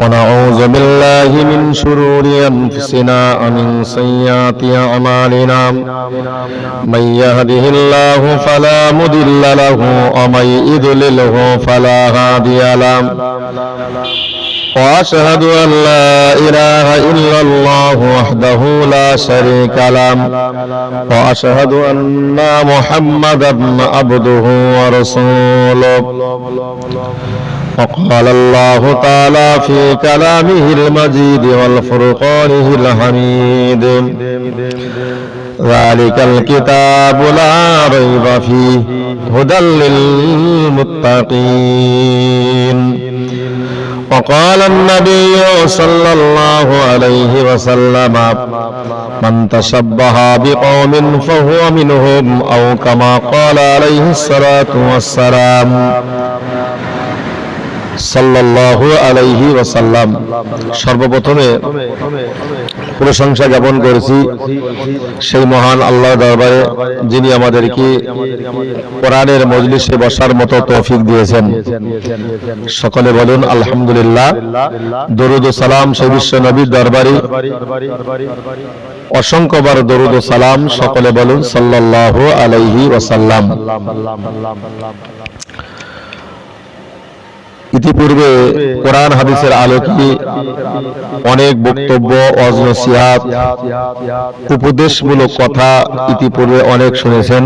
ونعوذ بالله من شرور أنفسنا ومن سيئات أعمالنا من يهده الله فلا مضل له ومن يضلله فلا هادي له وأشهد أن لا إله إلا الله وحده لا شريك له وأشهد أن محمدا عبده ورسوله وقال الله تعالى في كلامه المجيد والفرقانه الحميد ذلك الكتاب لا ريب فيه هدى للمتقين وقال النبي صلى الله عليه وسلم من تشبه بقوم فهو منهم أو كما قال عليه الصلاة والسلام সাল্লাল্লাহু আলাইহি ওয়াসাল্লাম। সর্বপ্রথমে প্রশংসা জ্ঞাপন করেছি সেই মহান আল্লাহর দরবারে যিনি আমাদেরকে কোরআনের মজলিসে বসার মতো তৌফিক দিয়েছেন। সকলে বলুন আলহামদুলিল্লাহ। দরুদ ও সালাম সেই বিশ্ব নবীর দরবারে অসংখ্যবার দরুদ ও সালাম। সকলে বলুন সাল্লাল্লাহু আলাইহি ওয়াসাল্লাম। ইতিপূর্বে কোরআন হাদিসের আলোকে অনেক বক্তব্য, ওয়াজ নসিহত, উপদেশমূলক কথা ইতিপূর্বে অনেক শুনেছেন।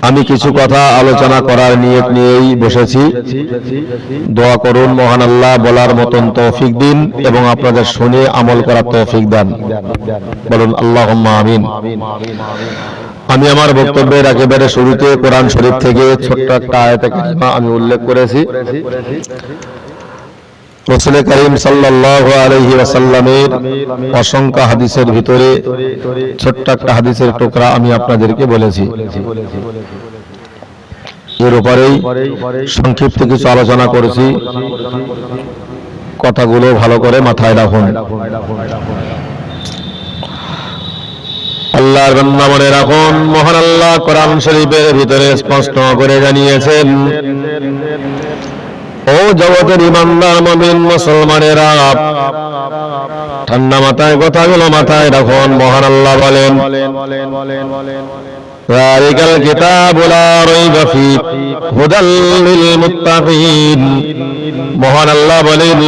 আমি কিছু কথা আলোচনা করার নিয়ত নিয়েই বসেছি। দোয়া করুন মহান আল্লাহ বলার মতন তৌফিক দিন এবং আপনাদের শুনে আমল করার তৌফিক দেন। বলুন আল্লাহুম্মা আমিন। আমি আমার বক্তব্যের একেবারে শুরুতে কোরআন শরীফ থেকে ছোট্ট একটা আয়াতে কারিমা আমি উল্লেখ করেছি। রাসূল করিম সাল্লাল্লাহু আলাইহি ওয়াসাল্লামের অসংখ্য হাদিসের ভিতরে ছোট্ট একটা হাদিসের টুকরা আমি আপনাদেরকে বলেছি। এর উপরেই সংক্ষিপ্ত কিছু আলোচনা করেছি। কথাগুলো ভালো করে মাথায় রাখুন। আল্লাহর বান্দা মনে রাখুন, মহান আল্লাহ কোরআন শরীফের ভিতরে স্পষ্ট করে জানিয়েছেন, ও জগতের ঈমানদার মুমিন মুসলমানেরা, ঠান্ডা মাথায় কথাগুলো মাথায় রাখুন। মহান আল্লাহ বলেন, যালিকাল কিতাবু লা রাইবা ফীহি হুদাল লিল মুত্তাকিন। মহান আল্লাহ বলেন,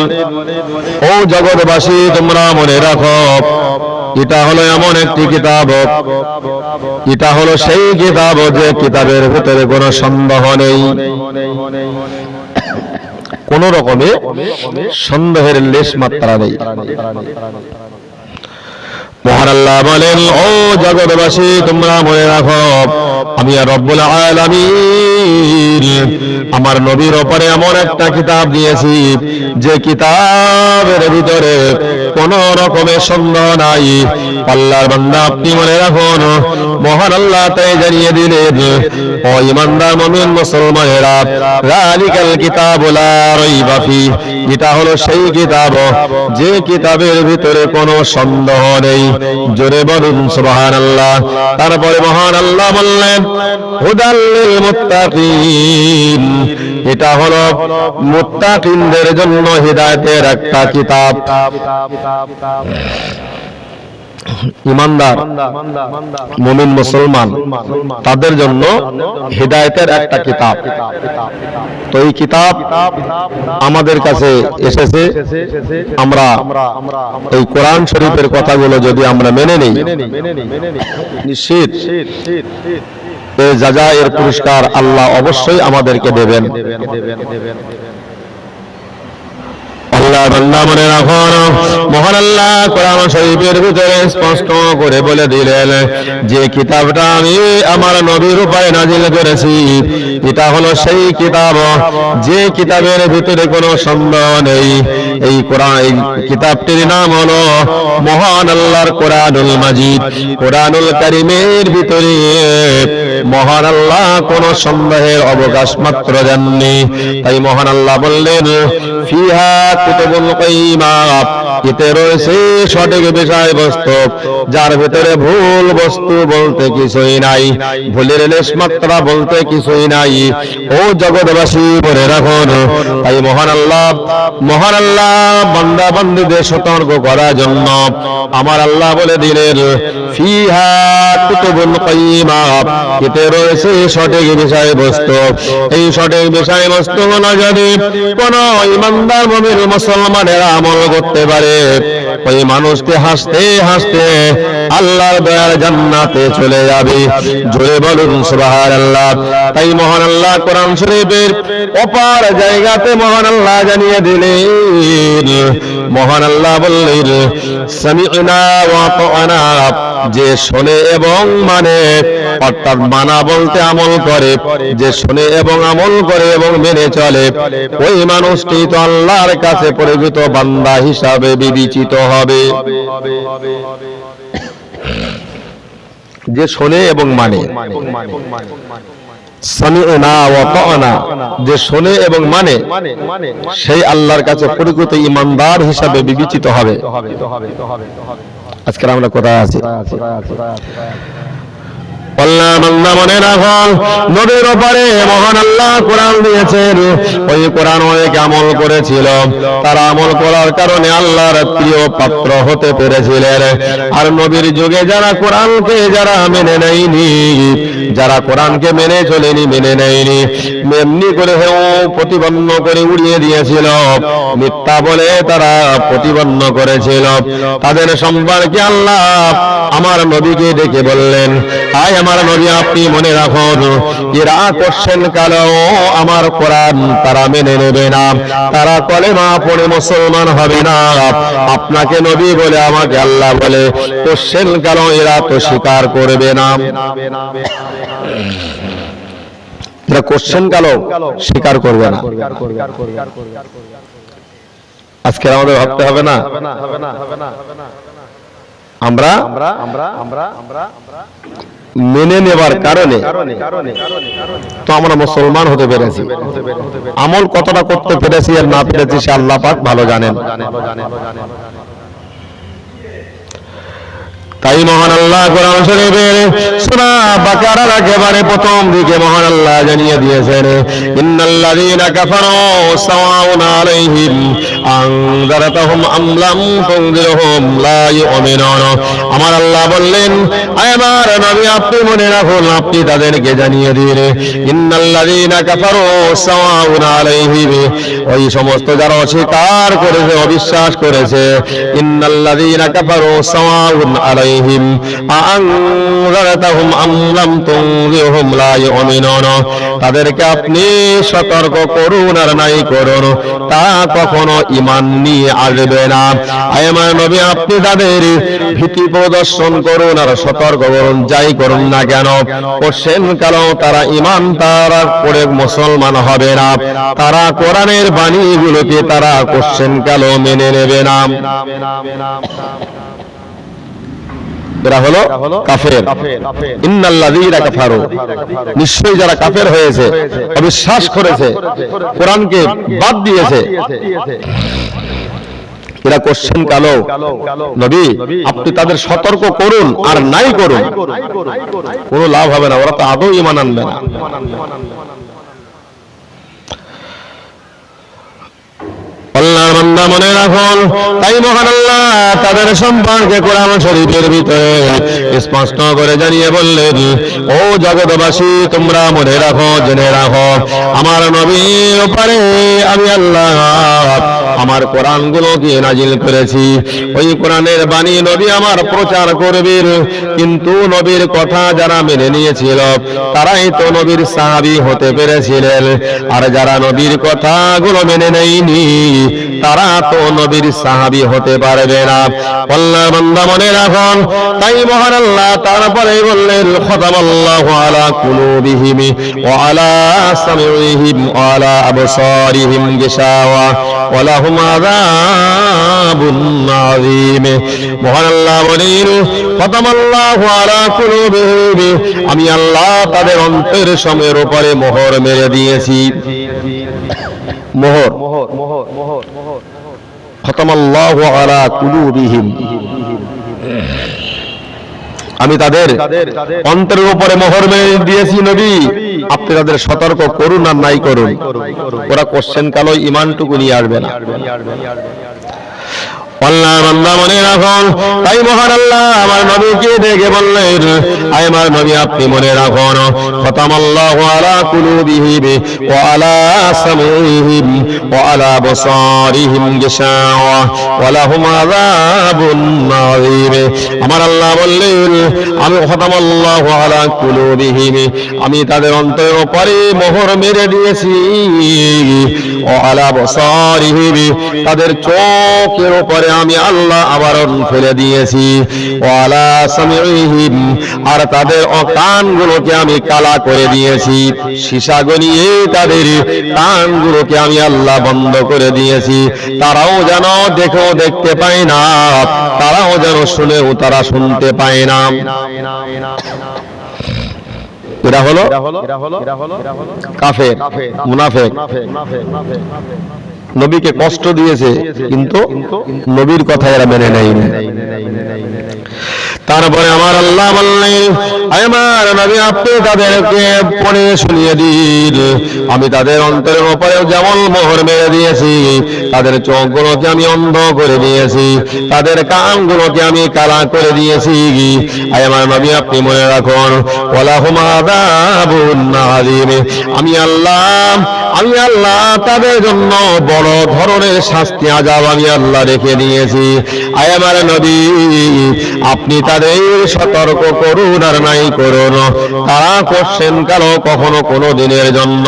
ও জগৎবাসী তোমরা মনে রাখো, এটা হলো এমন একটি কিতাব, এটা হলো সেই কিতাব যে কিতাবের ভিতরে কোনো সন্দেহ নেই, কোন রকমে সন্দেহের লেশ মাত্রা নেই। মহান আল্লাহ বলেন, ও জগৎবাসী তোমরা মনে রাখো, আমি রব্বুল আলামিন আমার নবীর উপরে এমন একটা কিতাব দিয়েছি যে কিতাবের ভিতরে কোন রকমের সন্দেহ নাই। আল্লাহর বান্দা আপনি মনে রাখুন, মহান আল্লাহ তাই জানিয়ে দিলেন, ও ঈমানদার মুমিন মুসলমানেরা, যালিকাল কিতাবু লা রাইবা ফীহি, এটা হলো সেই কিতাব যে কিতাবের ভিতরে কোনো সন্দেহ নেই। জোরে বলুন সুবহানাল্লাহ। তারপরে মহান আল্লাহ বললেন, হুদাল লিল মুত্তাকিন, এটা হলো মুত্তাকিনদের জন্য হিদায়াতের একটা কিতাব। ঈমানদার মুমিন মুসলমান তাদের জন্য হিদায়াতের একটা কিতাব। তো এই কিতাব আমাদের কাছে এসেছে, আমরা এই কোরআন শরীফের কথাগুলো যদি আমরা মেনে নেই, নিশ্চিত এর যাজা, এর পুরস্কার আল্লাহ অবশ্যই আমাদেরকে দেবেন। আল্লাহ বান্দা মনে রাখুন, মহান আল্লাহ কোরআন শরীফের ভিতরে স্পষ্ট করে বলে দিলেন যে কিতাবটা আমি আমার নবীর উপরে নাজিল করেছি, এটা হলো সেই কিতাব যে কিতাবের ভিতরে কোনো সন্দেহ নেই। এই কোরআন, এই কিতাবটির নাম হলো মহান আল্লাহর কোরআনুল মাজিদ। কোরআনুল কারীমের ভিতরে মহান আল্লাহ কোন সন্দেহের অবকাশ মাত্র দেননি। তাই মহান আল্লাহ বললেন, ফিহা কুতুবুল কাইয়্যিমা, এতে রয়েছে সঠিক বিষয়বস্তু, যার ভিতরে ভুল বস্তু বলতে কিছুই নাই, ভুলের লেশমাত্রা বলতে কিছুই নাই। ও জগৎবাসী বলে রাখুন, তাই মহান আল্লাহ বান্দা বান্দীদের সতর্ক করার জন্য আমার আল্লাহ বলে দিলেন, ফিহা কুতুবুন কাইয়্যিমা, এতে রয়েছে সঠিক বিষয়বস্তু। এই সঠিক বিষয়বস্তু যদি কোন ইমানদার মুমিন মুসলমানেরা আমল করতে পারে, ওই মানুষকে হাসতে হাসতে আল্লাহর দয়ার জান্নাতে চলে যাবে। জোরে বলুন সুবহানাল্লাহ। তাই মহান আল্লাহ কোরআন শরীফের অপার জায়গাতে মহান আল্লাহ জানিয়ে দিলেন, মহান আল্লাহ বললেন, সামি'না ওয়া আতা'না, যে শোনে এবং মানে, অর্থাৎ মানা বলতে আমল করে, যে শোনে এবং আমল করে এবং মেনে চলে, ওই মানুষটি তো আল্লাহর কাছে পরিচিত বান্দা হিসাবে বিবেচিত হবে। যে শোনে এবং মানে, সামি'না ওয়া আতা'না, যে শোনে এবং মানে, সেই আল্লাহর কাছে পরিচিত ইমানদার হিসাবে বিবেচিত হবে। আজকে আমরা কোথায় আছি? মনে রাখুন, নবীর ওপরে মহান আল্লাহ কোরআন দিয়েছেন, ওই কোরআন অনেক আমল করেছিল, তারা আমল করার কারণে আল্লাহর প্রিয় পাত্র হতে পেরেছিলেন। আর নবীর যুগে যারা কোরআনকে যারা মেনে নেয়নি, যারা কোরআনকে মেনে চলেনি, মেনে নেয়নি, এমনি করে প্রতিপন্ন করে উড়িয়ে দিয়েছিল, মিথ্যা বলে তারা প্রতিপন্ন করেছিল, তাদের সম্পর্কে আল্লাহ আমার নবীকে ডেকে বললেন, আয় আমার নবী, আপনি মনে রাখুন, এরা কোশ্চেন কালো আমার কোরআন তারা মেনে নেবে না, তারা কলেমা পড়ে মুসলমান হবে না। আপনাকে নবী বলে আমাকে আল্লাহ বলে, কোশ্চেন কালো এরা তো স্বীকার করবে না, এরা কোশ্চেন কালো স্বীকার করবে না। আজকে আমাদের ভাবতে হবে না, আমরা মেনে নেবার কারণে তো আমরা মুসলমান হতে পেরেছি। আমল কতটা করতে পেরেছি আর না পেরেছি সে আল্লাহ পাক ভালো জানেন। তাই মহান আল্লাহ কোরআন শরীফের সূরা বাকারার একেবারে প্রথম দিকে মহান আল্লাহ জানিয়ে দিয়েছেন, ইন্নাল্লাযীনা কাফারু সাওয়াউন আলাইহিম আনযারতাহুম আম লাম তুনযিরহুম লা ইউমিনুন। আমার আল্লাহ বললেন, আয় আমার নবী, আপনি মনে রাখুন, আপনি তাদেরকে জানিয়ে দিন, ইন্নাল্লাযীনা কাফারু সাওয়াউন আলাইহিম, ওই সমস্ত যারা অস্বীকার করেছে, অবিশ্বাস করেছে, ইন্নাল্লাযীনা কাফারু সাওয়াউন আলাইহিম আনযারতাহুম আম লাম তুনযিরহুম লা ইউমিনুন, তাদেরকে আপনি সতর্ক করুন আর নাই করুন, তা কখনো ঈমান নিয়ে আসবে না। আয় আমার নবী, আপনি তাদের ভীতি প্রদর্শন করুন আর সতর্ক করুন, যাই করুন না কেন, কোশ্চেন কালো তারা ঈমান তারা করে মুসলমান হবে না, তারা কোরআনের বাণীগুলোকে তারা কোশ্চেন কালো মেনে নেবে না। এরা হলো কাফের। ইন্নাল্লাযীনা কাফারু, নিশ্চয়ই যারা কাফের হয়েছে, অবিশ্বাস করেছে, কোরআনকে বাদ দিয়েছে, এরা কোশ্চেন কালো। নবী, আপনি তাদের সতর্ক করুন আর নাই করুন, কোনো লাভ হবে না, ওরা তো আদৌ ঈমান আনবে না। আল্লাহর বান্দা মনে রাখুন, তাই মহান আল্লাহ তাদের সম্পর্কে কোরআন শরীফের ভিতরে স্পষ্ট করে জানিয়ে বললেন, ও জগৎবাসী, তোমরা মনে রাখো, জেনে রাখো, আমার নবীর উপরে আমি আল্লাহ আমার কোরআনগুলোকে নাজিল করেছি। ওই কোরআনের বাণী নবী আমার প্রচার করবেন, কিন্তু নবীর কথা যারা মেনে নিয়েছিল তারাই তো নবীর সাহাবী হতে পেরেছিলেন, আর যারা নবীর কথাগুলো মেনে নেয়নি তারা তো নবীর সাহাবী হতে পারবে না। আল্লাহর বান্দা মনে রাখুন, তাই মহান আল্লাহ তারপরে বললেন, খতামাল্লাহু আলা কুলুবিহিম ওয়া আলা সামিইহিম ওয়া আলা আবসারিহিম গিশাওয়া ওয়া লাহুম আযাবুন আযীম। মহান আল্লাহ বলেন, খতামাল্লাহু আলা কুলুবিহিম, আমি আল্লাহ তাদের অন্তরের সময়ের উপরে মোহর মেরে দিয়েছি। মোহর খতামাল্লাহু আলা কুলুবিহিম, আমি তাদের অন্তরের উপরে মোহর মেরে দিয়েছি। নবী, আপনি তাদের সতর্ক করুন আর নাই করুন, ওরা কোশ্চেন কালো ইমানটুকু নিয়ে আসবে না। আল্লাহ বান্দা মনে রাখুন, তাই মহান আল্লাহ আমার নবীকে দেখে বললেন, আয় আমার নবী আপনি মনে রাখুন, খতামাল্লাহু আলা কুলুবিহিম ওয়া আলা সামিহিম ওয়া আলা বসারিহিম গিশাওয়া ওয়া লাহুম আযাবুন আযীম। আমার আল্লাহ বললেন, আমি খতামাল্লাহু আলা কুলুবিহিম, আমি তাদের অন্তরের উপরে মোহর মেরে দিয়েছি, ওয়া আলা বসারিহিম, তাদের চোখের উপরে আমি আল্লাহ আবরণ ফেলে দিয়েছি, ওয়ালা সামিহিম, আর তাদের কানগুলোকে আমি কালা করে দিয়েছি, সীসা গলিয়ে তাদের কানগুলোকে আমি আল্লাহ বন্ধ করে দিয়েছি, তারাও যেন দেখেও দেখতে পায় না, তারাও যেন শুনেও তারা শুনতে পায় না। এরা হলো কাফের, মুনাফিক। নবীকে কষ্ট দিয়েছে কিন্তু নবীর কথা এরা মেনে নেয়নি। তারপরে আমার আল্লাহ বললেন, আমার নবী আপনি তাদেরকে পড়ে শুনিয়ে দিন, আমি তাদের অন্তরের উপরে যেমন মোহর মেরে দিয়েছি, তাদের চোখগুলোকে আমি অন্ধ করে দিয়েছি, তাদের কানগুলোকে আমি কালা করে দিয়েছি। আমার নবী আপনি মনে রাখুন, ওয়ালাহুম আযাবুন আযীম, আমি আল্লাহ তাদের জন্য বড় ধরনের শাস্তি আযাব আমি আল্লাহ রেখে দিয়েছি। আমার নবী আপনি তাদের সতর্ক করুন আর নাই করুন, তারা কোশ্চেন কালো কখনো কোনো দিনের জন্য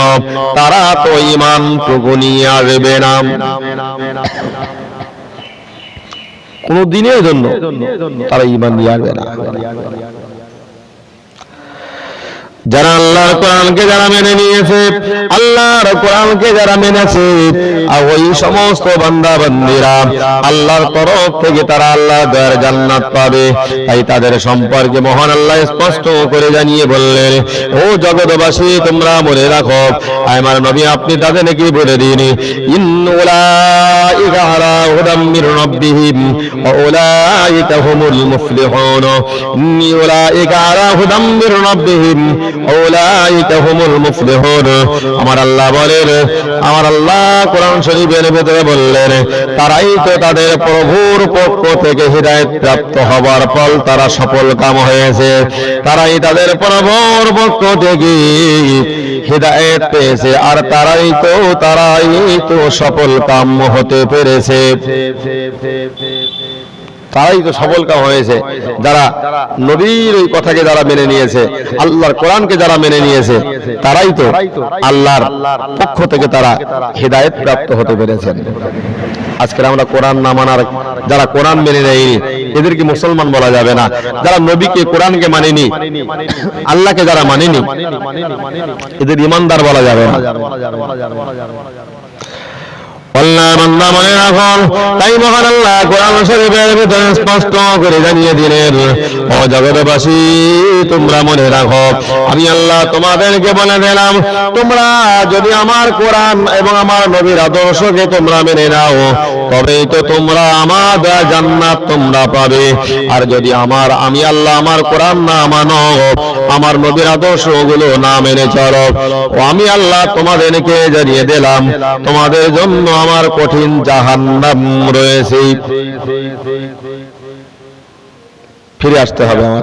তারা তো ঈমানটুকু নিয়ে আসবে না, কোনো দিনের জন্য তারা ঈমান নিয়ে আসবে না। যারা আল্লাহর কোরআনকে যারা মেনে নিয়েছে, আল্লাহর কোরআনকে যারা মেনেছে, আর ওই সমস্ত বান্দা বান্দীরা আল্লাহর তরফ থেকে তারা আল্লাহর দয়ার জান্নাত পাবে। তাই তাদের সম্পর্কে মহান আল্লাহ স্পষ্ট করে জানিয়ে বললেন, ও জগৎবাসী তোমরা মনে রাখো, আমার নবী আপনি তাদেরকে বলে দিন, ইন্নুলাইকা আলা হুদাম মির রাব্বিহিম ওয়া উলাইকা হুমুল মুফলিহুন, ইন্নুলাইকা আলা হুদাম মির রাব্বিহিম উলাইকা হুমুল মুফলিহুন। আমার আল্লাহ বলেন, আমার আল্লাহ কোরআন শরীফের ভিতরে বললেন, তারাই তো তাদের প্রভুর পক্ষ থেকে হিদায়াত প্রাপ্ত হবার ফল তারা সফল কাম হয়েছে, তারাই তাদের প্রভুর পক্ষ থেকে হিদায়াত পেয়েছে, আর তারাই তো সফল কাম হতে পেরেছে, তারাই তো সফল কাম হয়েছে। যারা নবীর ওই কথাকে যারা মেনে নিয়েছে, আল্লাহর কোরআনকে যারা মেনে নিয়েছে, তারাই তো আল্লাহর পক্ষ থেকে তারা হিদায়াত প্রাপ্ত হতে পেরেছেন। আজকে আমরা কোরআন না মানার, যারা কোরআন মেনে নেয়নি এদেরকে মুসলমান বলা যাবে না। যারা নবীকে কোরআনকে মানেনি, আল্লাহকে যারা মানেনি, এদের ইমানদার বলা যাবে না। আল্লাহ বান্দা মনে রাখুন, তাই মহান আল্লাহ কোরআন শরীফের ভিতরে স্পষ্ট করে জানিয়ে দিলেন, ও জগৎবাসী তোমরা মনে রাখো, আমি আল্লাহ তোমাদেরকে বলে দিলাম, তোমরা যদি আমার কোরআন এবং আমার নবীর আদর্শকে তোমরা মেনে নাও, তবেই তো তোমরা আমার জান্নাত তোমরা পাবে। আর যদি আমি আল্লাহ আমার কোরআন না মানো, আমার নবীর আদর্শগুলো না মেনে চলো, ও আমি আল্লাহ তোমাদেরকে জানিয়ে দিলাম, তোমাদের জন্য আমার কঠিন জাহান্নাম রয়েছে। ফিরে আসতে হবে আমার।